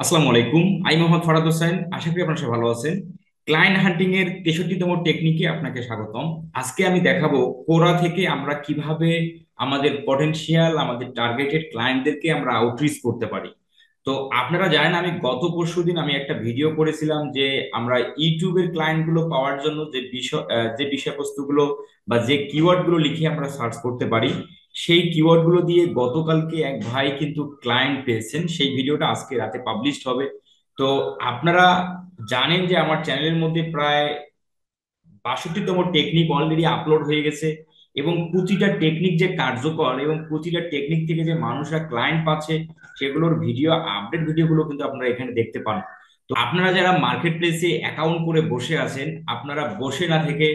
আসসালামু আলাইকুম। আমি মোহাম্মদ ফরাদ হোসেন, আশা করি আপনারা সবাই ভালো আছেন। ক্লায়েন্ট হান্টিং এর 63তম টেকনিকে আপনাকে স্বাগতম। আজকে আমি দেখাবো কোরা থেকে আমরা কিভাবে আমাদের পটেনশিয়াল, আমাদের টার্গেটেড ক্লায়েন্টদেরকে আমরা আউটরিচ করতে পারি। তো আপনারা জানেন, আমি গত পরশুদিন আমি একটা ভিডিও করেছিলাম যে আমরা ইউটিউবের ক্লায়েন্ট গুলো পাওয়ার জন্য যে বিষয়বস্তুগুলো বা যে কিওয়ার্ড গুলো লিখে আমরা সার্চ করতে পারি, সেই কিওয়ার্ড গুলো দিয়ে গতকালকে এক ভাই কিন্তু ক্লায়েন্ট পেয়েছেন। সেই ভিডিওটা আজকে রাতে পাবলিশড হবে। তো আপনারা জানেন যে আমার চ্যানেলের মধ্যে প্রায় 62তম টেকনিক অলরেডি আপলোড হয়ে গেছে, এবং প্রতিটা টেকনিক যে কার্যকর এবং প্রতিটা টেকনিক থেকে যে মানুষরা ক্লায়েন্ট পাচ্ছে সেগুলোর ভিডিও, আপডেট ভিডিওগুলো কিন্তু আপনারা এখানে দেখতে পান। তো আপনারা যারা মার্কেট প্লেসে অ্যাকাউন্ট করে বসে আছেন, আপনারা বসে না থেকে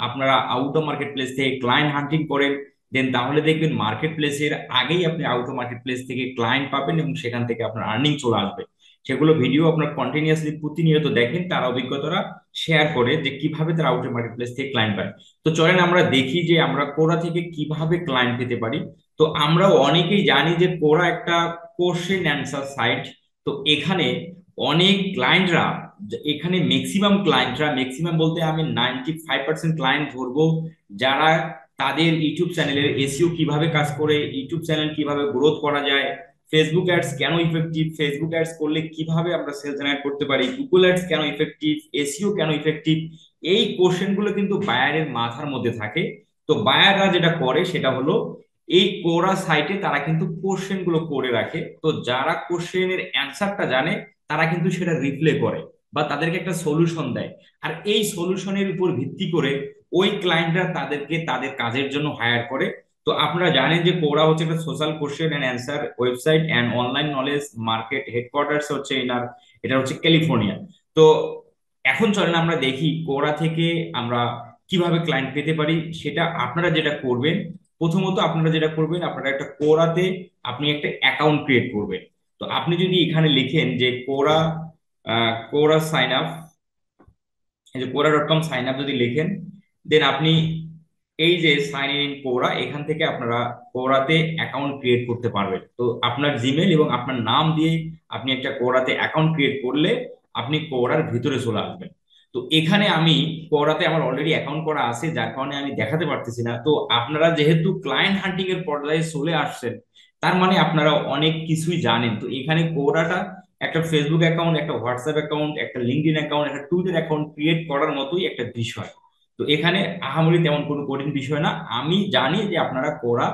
আপনারা আউট অফ মার্কেট প্লেস থেকে ক্লায়েন্ট হান্টিং করেন। দেন তাহলে দেখবেন মার্কেট প্লেসের আগেই আপনি আউট অফ মার্কেট প্লেস থেকে ক্লায়েন্ট পাবেন এবং সেখান থেকে আপনার আর্নিং চলে আসবে। সেগুলো ভিডিও আপনার কন্টিনিউয়াসলি প্রতিনিয়ত দেখেন, তার অভিজ্ঞতাটা শেয়ার করে যে কিভাবে তারা আউট মার্কেট প্লেস থেকে ক্লায়েন্ট পায়। তো চলেন আমরা দেখি যে আমরা কোরা থেকে কিভাবে ক্লায়েন্ট পেতে পারি। তো আমরা অনেকেই জানি যে কোরা একটা কোশ্চেন অ্যান্সার সাইট। তো এখানে অনেক ক্লায়েন্টরা, এখানে ম্যাক্সিমাম বলতে আমি 95% ক্লায়েন্ট ধরবো, যারা তাদের ইউটিউব চ্যানেলের এসইও কিভাবে কাজ করে, ইউটিউব চ্যানেল কিভাবে গ্রোথ করা যায়, ফেসবুক অ্যাডস কেন ইফেক্টিভ, ফেসবুক অ্যাডস করলে কিভাবে আমরা সেল জেনারেট করতে পারি, গুগল অ্যাডস কেন ইফেক্টিভ, এসইও কেন ইফেক্টিভ, এই কোশ্চেন গুলো কিন্তু বায়ারের মাথার মধ্যে থাকে। তো বায়াররা যেটা করে সেটা হলো এই কোরা সাইটে তারা কিন্তু কোশ্চেন গুলো করে রাখে। তো যারা কোশ্চেনের অ্যান্সারটা জানে তারা কিন্তু সেটা রিপ্লে করে বা তাদেরকে একটা সলিউশন দেয়। আর এই সলিউশনের উপর ভিত্তি করে ওই ক্লায়েন্টরা তাদেরকে তাদের কাজের জন্য হায়ার করে। তো আপনারা জানেন যে কোরা হচ্ছে একটা social question and answer website and online knowledge market, headquarters হচ্ছে এনার, এটা হচ্ছে ক্যালিফোর্নিয়া। তো এখন চলেন আমরা দেখি কোরা থেকে আমরা কিভাবে ক্লায়েন্ট পেতে পারি। সেটা আপনারা যেটা করবেন, প্রথমত আপনারা যেটা করবেন, আপনারা একটা কোরাতে আপনি একটা অ্যাকাউন্ট ক্রিয়েট করবেন। তো আপনি যদি এখানে লিখেন যে কোরা, কোরা সাইন আপ, এই যে কোরা.com সাইন আপ যদি লিখেন, দেন আপনি এই যে সাইন ইন কোরা, এখান থেকে আপনারা কোরাতে অ্যাকাউন্ট ক্রিয়েট করতে পারবেন। তো আপনার জিমেল এবং আপনার নাম দিয়ে আপনি একটা কোরাতে অ্যাকাউন্ট ক্রিয়েট করলে আপনি কোরার ভিতরে চলে আসবেন। তো এখানে আমি কোরাতে আমার অলরেডি অ্যাকাউন্ট করা আছে, যার কারণে আমি দেখাতে পারতেছি না। তো আপনারা যেহেতু ক্লায়েন্ট হান্টিং এর পর্যায়ে চলে আসছেন, তার মানে আপনারা অনেক কিছুই জানেন। তো এখানে কোরাটা একটা ফেসবুক অ্যাকাউন্ট, একটা হোয়াটসঅ্যাপ অ্যাকাউন্ট, একটা লিঙ্কডইন অ্যাকাউন্ট, একটা টুইটার অ্যাকাউন্ট ক্রিয়েট করার মতোই একটা বিষয়। তো এখানে আহামরি তেমন কোনো কঠিন বিষয় না। আমি জানি যে আপনারা কোরা,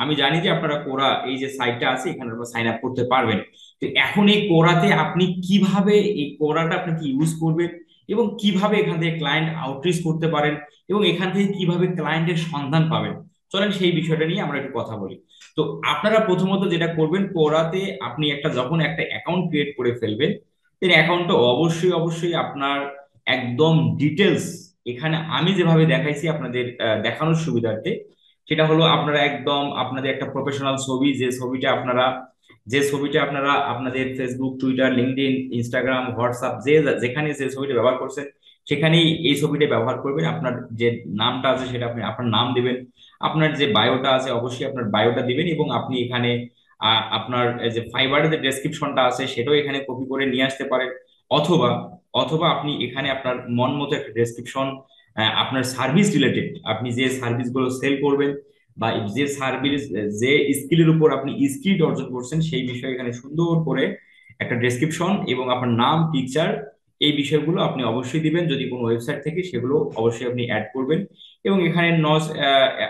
আমি জানি যে আপনারা কোরা এই যে সাইটটা আছে এখানে সাইন আপ করতে পারবেন। তো এখন এই কোরাতে আপনি কিভাবে এই কোরাটা আপনি কি ইউজ করবেন এবং কিভাবে এখান থেকে ক্লায়েন্ট আউটরিচ করতে পারেন এবং এখান থেকে কিভাবে ক্লায়েন্টের সন্ধান পাবেন, চলেন সেই বিষয়টা নিয়ে আমরা একটু কথা বলি। তো আপনারা প্রথমত যেটা করবেন, কোরাতে আপনি একটা যখন একটা অ্যাকাউন্ট ক্রিয়েট করে ফেলবেন, দেন অ্যাকাউন্টটা অবশ্যই অবশ্যই আপনার একদম ডিটেলস, এখানে আমি যেভাবে দেখাইছি আপনাদের দেখানোর সুবিধার্থে, সেটা হলো আপনারা একদম আপনাদের একটা প্রফেশনাল ছবি, যে ছবিটা আপনারা আপনাদের Facebook, Twitter, LinkedIn, Instagram, WhatsApp, যেখানে যে ছবিটা ব্যবহার করছেন সেখানেই এই ছবিটা ব্যবহার করবেন। আপনার যে নামটা আছে সেটা আপনি আপনার নাম দিবেন, আপনার যে বায়োটা আছে অবশ্যই আপনার বায়োটা দিবেন, এবং আপনি এখানে আপনার এই যে ফাইবারের যে ডেসক্রিপশনটা আছে সেটাও এখানে কপি করে নিয়ে আসতে পারেন। অথবা অথবা আপনি এখানে আপনার মন মতো একটা ডেসক্রিপশন, আপনার সার্ভিস রিলেটেড, আপনি যে সার্ভিসগুলো সেল করবেন বা যে সার্ভিস, যে স্কিলের উপর আপনি স্কিল অর্জন করছেন সেই বিষয়ে এখানে সুন্দর করে একটা ডেসক্রিপশন এবং আপনার নাম, পিকচার, এই বিষয়গুলো আপনি অবশ্যই দিবেন। যদি কোনো ওয়েবসাইট থেকে সেগুলো অবশ্যই আপনি অ্যাড করবেন। এবং এখানে নজ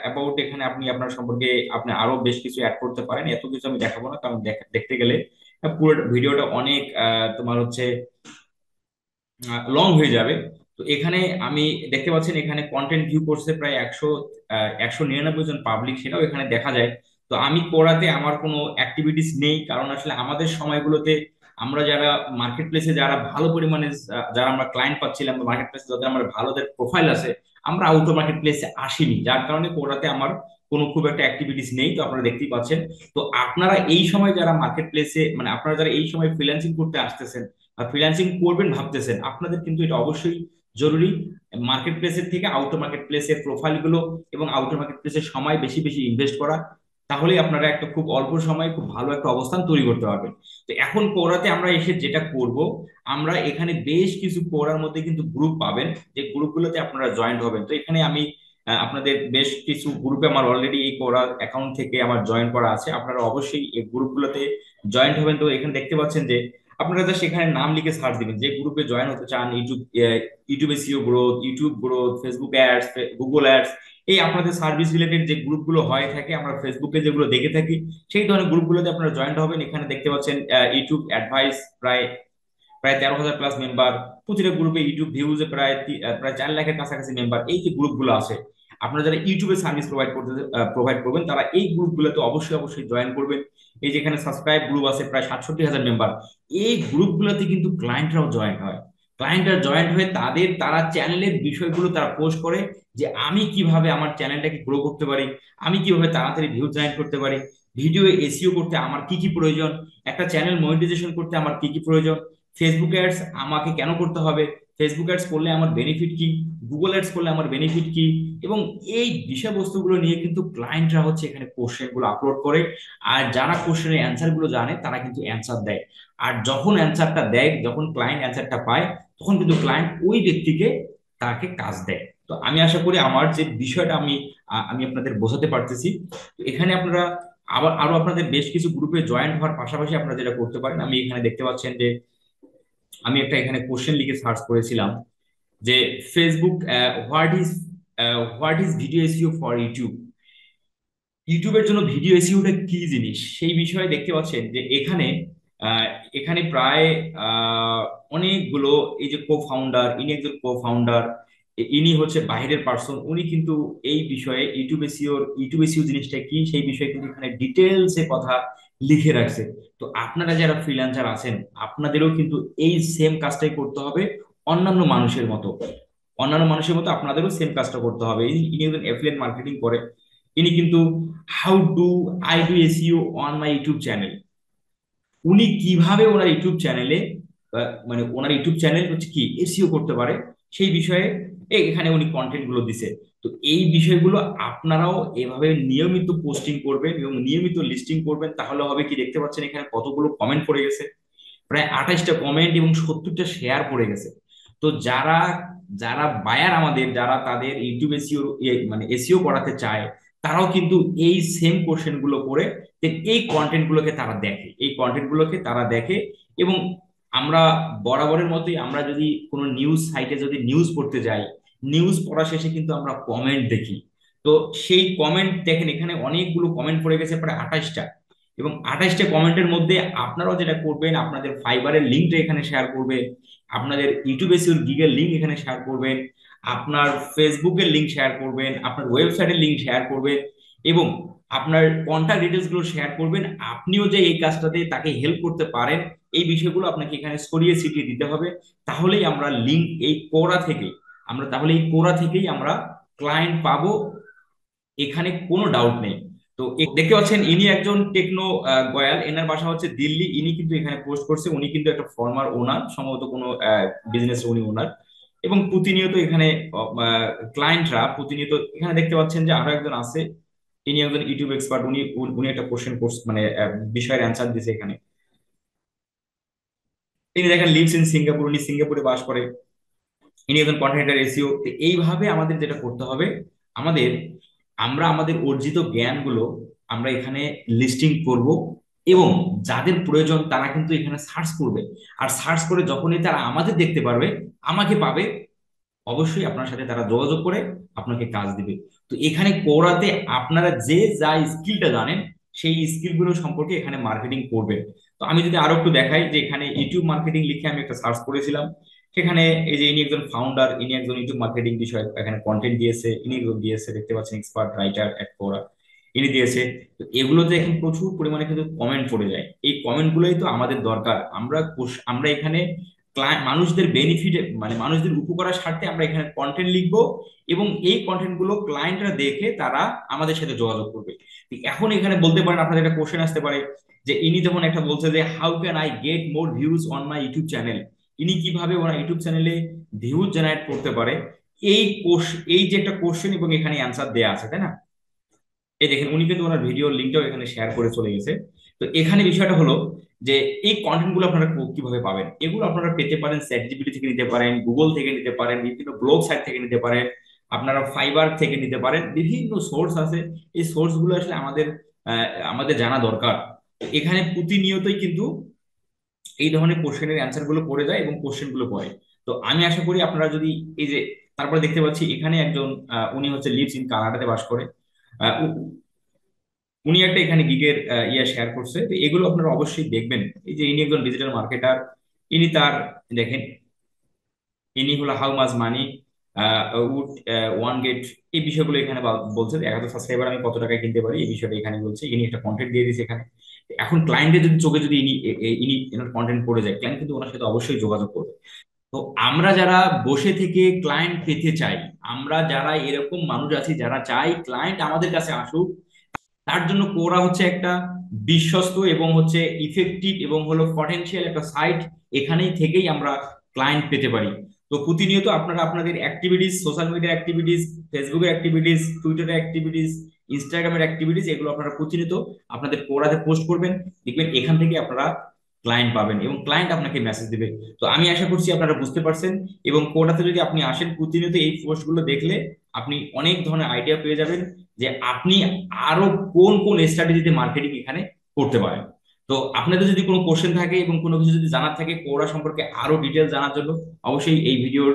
অ্যাবাউট, এখানে আপনি আপনার সম্পর্কে আপনি আরো বেশ কিছু অ্যাড করতে পারেন। এত কিছু আমি দেখাবো না, কারণ দেখতে গেলে পুরো ভিডিওটা অনেক তোমার হচ্ছে লং হয়ে যাবে। তো এখানে আমি দেখতে পাচ্ছেন এখানে কন্টেন্ট ভিউ করছে প্রায় 199 জন পাবলিক, সেটাও এখানে দেখা যায়। তো আমি পড়াতে আমার কোনো অ্যাক্টিভিটিস নেই, কারণ আসলে আমাদের সময়গুলোতে আমরা যারা মার্কেট প্লেসে যারা ভালো পরিমাণে যারা আমরা ক্লায়েন্ট পাচ্ছিলাম বা মার্কেট প্লেসে যাদের আমার ভালোদের প্রোফাইল আছে, আমরা আউট অফ মার্কেট প্লেসে আসিনি, যার কারণে পড়াতে আমার কোনো খুব একটা অ্যাক্টিভিটিস নেই। তো আপনারা দেখতেই পাচ্ছেন। তো আপনারা এই সময় যারা মার্কেট প্লেসে, মানে আপনারা যারা এই সময় ফ্রিল্যান্সিং করতে আসতেছেন বা ফ্রিল্যান্সিং করবেন ভাবতেছেন, আপনাদের কিন্তু এটা অবশ্যই জরুরি মার্কেট প্লেসের থেকে আউটো মার্কেট প্লেসের প্রোফাইল গুলো এবং আউটো মার্কেট প্লেসের সময় বেশি বেশি ইনভেস্ট করা। তাহলে আপনারা একটা খুব অল্প সময়ে খুব ভালো একটা অবস্থান তৈরি করতে পারবেন। তো এখন কোরাতে আমরা এসে যেটা করব, আমরা এখানে বেশ কিছু কোরার মধ্যে কিন্তু গ্রুপ পাবেন, যে গ্রুপগুলোতে আপনারা জয়েন্ট হবেন। তো এখানে আমি আপনাদের বেশ কিছু গ্রুপে আমার অলরেডি এই কোরা অ্যাকাউন্ট থেকে আমার জয়েন করা আছে, আপনারা অবশ্যই এই গ্রুপগুলোতে জয়েন্ট হবেন। তো এখানে দেখতে পাচ্ছেন যে আপনারা জাস্ট এখানে নাম লিখে সার্চ দিবেন যে গ্রুপে জয়েন হতে চান, YouTube SEO growth, YouTube growth, Facebook ads, Google ads, এই আপনাদের সার্ভিস রিলেটেড যে গ্রুপগুলো হয়ে থাকে আমরা ফেসবুকে যেগুলো দেখে থাকি, সেই ধরনের গ্রুপগুলোতে আপনারা জয়েন্ট হবেন। এখানে দেখতে পাচ্ছেন ইউটিউব অ্যাডভাইস প্রায় প্রায় 13,000 প্লাস মেম্বার, প্রতিটা গ্রুপে ইউটিউব ভিউজে প্রায় 4 লাখের কাছাকাছি মেম্বার। এই যে গ্রুপগুলো আছে, আপনারা যারা ইউটিউবে সার্ভিস প্রোভাইড করবেন তারা এই গ্রুপগুলোতে অবশ্যই অবশ্যই জয়েন করবেন। এই যে এখানে সাবস্ক্রাইব গ্রুপ আছে প্রায় 67,000 মেম্বার, এই গ্রুপগুলোতে কিন্তু ক্লায়েন্টরাও জয়েন হয়। ক্লায়েন্টরা জয়েন্ট হয়ে তারা চ্যানেলের বিষয়গুলো তারা পোস্ট করে, যে আমি কিভাবে আমার চ্যানেলটাকে গ্রো করতে পারি, আমি কিভাবে তাড়াতাড়ি ভিউ জয়েন করতে পারি, ভিডিও এসইও করতে আমার কি কি প্রয়োজন, একটা চ্যানেল মনিটাইজেশন করতে আমার কি কি প্রয়োজন, ফেসবুক অ্যাডস আমাকে কেন করতে হবে, ফেসবুক অ্যাডস করলে আমার বেনিফিট কি, গুগল অ্যাডস করলে আমার বেনিফিট কি। এবং এই বিষয়বস্তুগুলো নিয়ে কিন্তু ক্লায়েন্টরা হচ্ছে এখানে কোশ্চেন গুলো আপলোড করে, আর যারা কোশ্চেনের অ্যান্সার গুলো জানে তারা কিন্তু অ্যান্সার দেয়। আর যখন অ্যান্সারটা দেয়, যখন ক্লায়েন্ট অ্যান্সারটা পায়, তখন কিন্তু ক্লায়েন্ট ওই ব্যক্তিকে তাকে কাজ দেয়। তো আমি আশা করি আমার যে বিষয়টা আমি আপনাদের বোঝাতে পারতেছি। তো এখানে আপনারা আবার আরো আপনাদের বেশ কিছু গ্রুপে জয়েন্ট হওয়ার পাশাপাশি আপনারা যেটা করতে পারেন, আমি এখানে দেখতে পাচ্ছেন যে আমি একটা এখানে কোশ্চেন লিখে সার্চ করেছিলাম যে Facebook what is video SEO for YouTube, ইউটিউবের জন্য ভিডিও এসইওটা কি জিনিস, সেই বিষয়ে দেখতে পাচ্ছেন যে এখানে আহ, এখানে প্রায় আহ, অনেকগুলো, এই যে কো ফাউন্ডার, ইনি একজন কো ফাউন্ডার, ইনি হচ্ছে বাইরের পার্সন, উনি কিন্তু এই বিষয়ে ইউটিউব এসইও জিনিসটা কি সেই বিষয়ে কিন্তু এখানে ডিটেলসে কথা লিখে রাখছে। তো আপনারা যারা ফ্রিল্যান্সার আছেন, আপনাদেরও কিন্তু এই সেম কাজটাই করতে হবে, অন্যান্য মানুষের মতো। আপনাদেরও সেম কাজটা করতে হবে। ইনি একজন অ্যাফিলিয়েট মার্কেটিং করে, ইনি কিন্তু how do I do SEO on my YouTube channel, উনি কিভাবে ওনার ইউটিউব চ্যানেলে, মানে ওনার ইউটিউব চ্যানেল হচ্ছে কি এসইও করতে পারে সেই বিষয়ে এখানে উনি কন্টেন্ট গুলো দিছে। তো এই বিষয়গুলো আপনারাও এভাবে নিয়মিত পোস্টিং করবেন এবং নিয়মিত লিস্টিং করবেন, তাহলে হবে কি, দেখতে পাচ্ছেন এখানে কতগুলো কমেন্ট পড়ে গেছে, প্রায় 28টা কমেন্ট এবং 70টা শেয়ার পড়ে গেছে। তো যারা যারা বায়ার আমাদের, যারা তাদের ইউটিউব এসইও মানে এসইও করাতে চায়, তারাও কিন্তু এই সেম কোশ্চেন গুলো করে এই কন্টেন্ট গুলোকে তারা দেখে, এবং আমরা বরাবরের মতোই আমরা যদি কোনো নিউজ সাইটে যদি নিউজ পড়তে যাই, নিউজ পড়া শেষে কিন্তু আমরা কমেন্ট দেখি। তো সেই কমেন্ট দেখেন, এখানে অনেকগুলো কমেন্ট পড়ে গেছে প্রায় 28টা, এবং 28টা কমেন্টের মধ্যে আপনারাও যেটা করবেন, আপনাদের ফাইবারের লিঙ্কটা এখানে শেয়ার করবেন, আপনাদের ইউটিউব এসইওর গিগের লিঙ্ক এখানে শেয়ার করবেন, আপনার ফেসবুকের লিঙ্ক শেয়ার করবেন, আপনার ওয়েবসাইটের লিঙ্ক শেয়ার করবেন, এবং আপনার কন্ট্যাক্ট ডিটেলস গুলো শেয়ার করবেন। আপনিও যে এই কাজটাতে তাকে হেল্প করতে পারেন, এই বিষয়গুলো আপনাকে এখানে ছড়িয়ে ছিটিয়ে দিতে হবে। তাহলেই আমরা লিঙ্ক এই কোরা থেকে তাহলে এই কোরা থেকেই আমরা ক্লায়েন্ট পাবো, এখানে কোনো ডাউট নেই। তো দেখতে পাচ্ছেন ইনি একজন টেকনো গয়াল, এনার বাসা হচ্ছে দিল্লি, ইনি কিন্তু এখানে পোস্ট করছে, উনি কিন্তু একটা ফর্মার ওনার, সম্ভবত কোনো বিজনেস উনি ওনার। এবং প্রতিনিয়ত এখানে ক্লায়েন্টরা প্রতিনিয়ত, এখানে দেখতে পাচ্ছেন যে আরো একজন আছে, ইনি একজন ইউটিউব এক্সপার্ট, উনি উনি একটা কোশ্চেন কোর্স মানে বিষয়ের অ্যান্সার দিছে এখানে। তিনি দেখেন লিভস ইন সিঙ্গাপুর, উনি সিঙ্গাপুরে বাস করে, ইনি একজন কন্টেন্ট এসইও। এইভাবে আমাদের যেটা করতে হবে, আমাদের আমরা আমাদের অর্জিত জ্ঞানগুলো আমরা এখানে লিস্টিং করব, এবং যাদের প্রয়োজন তারা কিন্তু এখানে সার্চ করবে, আর সার্চ করে যখনই তারা আমাদের দেখতে পারবে, আমাকে পাবে, অবশ্যই আপনার সাথে তারা যোগাযোগ করে আপনাকে কাজ দিবে। তো এখানে কোরাতে আপনারা যে যা স্কিলটা জানেন, সেই স্কিলগুলো সম্পর্কে এখানে মার্কেটিং করবেন। তো আমি যদি আরো একটু দেখাই, যে এখানে ইউটিউব মার্কেটিং লিখে আমি একটা সার্চ করেছিলাম, সেখানে এই যে ইনি একজন ফাউন্ডার, ইনি একজন ইউটিউব মার্কেটিং বিষয়ে এখানে কন্টেন্ট দিয়েছে, ইনি দিয়েছে, দেখতে পাচ্ছেন এক্সপার্ট রাইটার এট কোরা, ইনি দিয়েছে। তো এগুলোতে এখন প্রচুর পরিমাণে কিন্তু কমেন্ট পড়ে যায়, এই কমেন্ট গুলোই তো আমাদের দরকার। আমরা এখানে মানুষদের বেনিফিট, মানে মানুষদের উপকারের স্বার্থে আমরা এখানে কন্টেন্ট লিখবো, এবং এই কন্টেন্ট গুলো ক্লায়েন্টরা দেখে তারা আমাদের সাথে যোগাযোগ করবে। তো এখন এখানে বলতে পারেন, আপনাদের একটা কোশ্চেন আসতে পারে, যে ইনি যখন একটা বলছে যে how can I get more views on my YouTube channel, ইনি কিভাবে ওনার ইউটিউব চ্যানেলে ভিউজ জেনারেট করতে পারে, এই এই যে একটা কোশ্চেন এবং এখানে অ্যান্সার দেয়া আছে, তাই না? এই দেখেন উনি কিন্তু ওনার ভিডিও লিঙ্কটাও এখানে শেয়ার করে চলে গেছে। তো এখানে বিষয়টা হলো যে এই কন্টেন্ট গুলো আপনারা কিভাবে পাবেন, এগুলো আপনারা পেতে পারেন চ্যাট জিপিটি থেকে নিতে পারেন, গুগল থেকে নিতে পারেন, বিভিন্ন ব্লগ সাইট থেকে নিতে পারেন, আপনারা ফাইবার থেকে নিতে পারেন, বিভিন্ন সোর্স আছে। এই সোর্স গুলো আসলে আমাদের জানা দরকার। এখানে প্রতিনিয়তই কিন্তু এই ধরনের কোশ্চেনের অ্যান্সার গুলো পড়ে যায় এবং কোশ্চেন গুলো পড়ে। তো আমি আশা করি আপনারা যদি এই যে, তারপরে দেখতে পাচ্ছি এখানে একজন উনি হচ্ছে লিভস ইন কানাডাতে বাস করে। আহ, উ- উনি একটা এখানে গিগের ইয়ে শেয়ার করছে, তো এগুলো আপনারা অবশ্যই দেখবেন। এই যে ইনি একজন ডিজিটাল মার্কেটার, ইনি তার, দেখেন ইনি হলো how much money would one get, এই বিষয়গুলো এখানে বলছে। 1000 সাবস্ক্রাইবার আমি কত টাকায় কিনতে পারি, এই বিষয়টা এখানে বলছে। ইনি একটা কন্টেন্ট দিয়ে দিয়েছে এখানে। এখন ক্লায়েন্টের যদি চোখে যদি ইনি এনার কন্টেন্ট পড়ে যায়, ক্লায়েন্ট কিন্তু ওনার সাথে অবশ্যই যোগাযোগ করবে। তো আমরা যারা বসে থেকে ক্লায়েন্ট পেতে চাই, আমরা যারা এরকম মানুষ আছি যারা চাই ক্লায়েন্ট আমাদের কাছে আসুক, তার জন্য কোরা হচ্ছে একটা বিশ্বস্ত এবং হচ্ছে ইফেক্টিভ এবং হলো পটেনশিয়াল একটা সাইট। এখানেই থেকেই আমরা ক্লায়েন্ট পেতে পারি। তো প্রতিনিয়ত আপনারা আপনাদের অ্যাক্টিভিটিস, সোশ্যাল মিডিয়ার অ্যাক্টিভিটিস, ফেসবুকের অ্যাক্টিভিটিস, টুইটারের অ্যাক্টিভিটিস, ইনস্টাগ্রামের অ্যাক্টিভিটিস, এগুলো আপনারা প্রতিনিয়ত আপনাদের কোরাতে পোস্ট করবেন। দেখবেন এখান থেকে আপনারা ক্লায়েন্ট পাবেন এবং ক্লায়েন্ট আপনাকে মেসেজ দিবে। তো আমি আশা করছি আপনারা বুঝতে পারছেন। এবং কোরাতে যদি আপনি আসেন প্রতিনিয়ত এই পোস্টগুলো দেখলে আপনি অনেক ধরনের আইডিয়া পেয়ে যাবেন যে আপনি আরো কোন কোন স্ট্র্যাটেজিতে মার্কেটিং এখানে করতে পারেন। তো আপনাদের যদি কোনো কোশ্চেন থাকে এবং কোনো কিছু যদি জানার থাকে কোরা সম্পর্কে আরো ডিটেল জানার জন্য, অবশ্যই এই ভিডিওর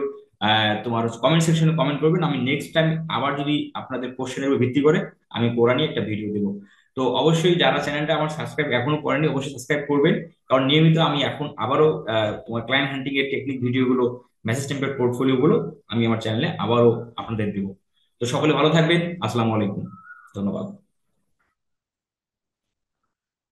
তোমার কমেন্ট সেকশনে কমেন্ট করবেন। আমি নেক্সট টাইম আবার যদি আপনাদের কোশ্চেনের উপর ভিত্তি করে আমি কোরা নিয়ে একটা ভিডিও দেবো। তো অবশ্যই যারা চ্যানেলটা আমার সাবস্ক্রাইব এখনো করেনি অবশ্যই সাবস্ক্রাইব করবেন, কারণ নিয়মিত আমি এখন আবারও তোমার ক্লায়েন্ট হান্টিং এর টেকনিক ভিডিওগুলো, মেসেজ টেমপ্লেট পোর্টফোলিও গুলো আমি আমার চ্যানেলে আবারও আপনাদের দেবো। তো সকলে ভালো থাকবেন। আসসালামু আলাইকুম। ধন্যবাদ।